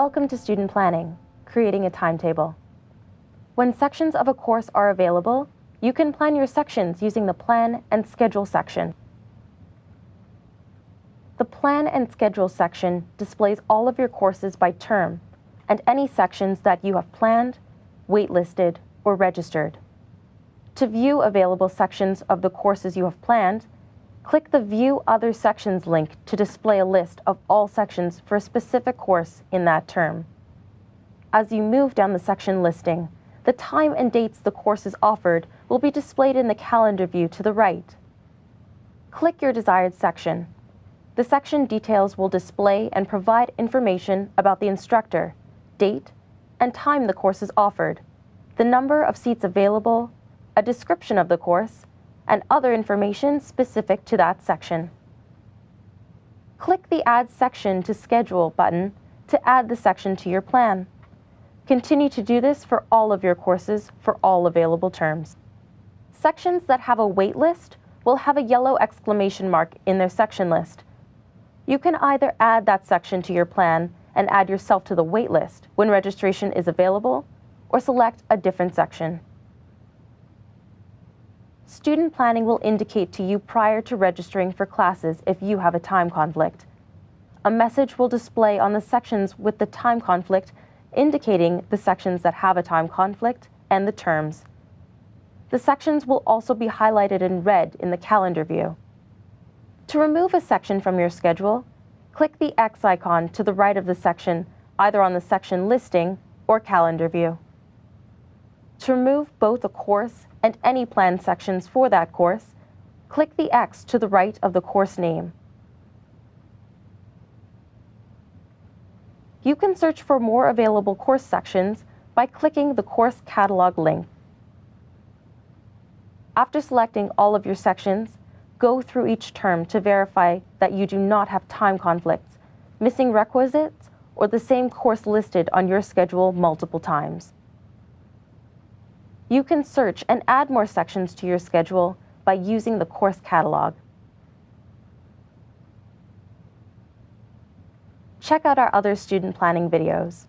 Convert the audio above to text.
Welcome to Student Planning, creating a timetable. When sections of a course are available, you can plan your sections using the Plan and Schedule section. The Plan and Schedule section displays all of your courses by term and any sections that you have planned, waitlisted, or registered. To view available sections of the courses you have planned, click the View Other Sections link to display a list of all sections for a specific course in that term. As you move down the section listing, the time and dates the courses offered will be displayed in the calendar view to the right. Click your desired section. The section details will display and provide information about the instructor, date, and time the course is offered, the number of seats available, a description of the course, and other information specific to that section. Click the Add Section to Schedule button to add the section to your plan. Continue to do this for all of your courses for all available terms. Sections that have a wait list will have a yellow exclamation mark in their section list. You can either add that section to your plan and add yourself to the wait list when registration is available, or select a different section. Student planning will indicate to you prior to registering for classes if you have a time conflict. A message will display on the sections with the time conflict, indicating the sections that have a time conflict and the terms. The sections will also be highlighted in red in the calendar view. To remove a section from your schedule, click the X icon to the right of the section, either on the section listing or calendar view. To remove both a course and any planned sections for that course, click the X to the right of the course name. You can search for more available course sections by clicking the Course Catalog link. After selecting all of your sections, go through each term to verify that you do not have time conflicts, missing requisites, or the same course listed on your schedule multiple times. You can search and add more sections to your schedule by using the course catalog. Check out our other student planning videos.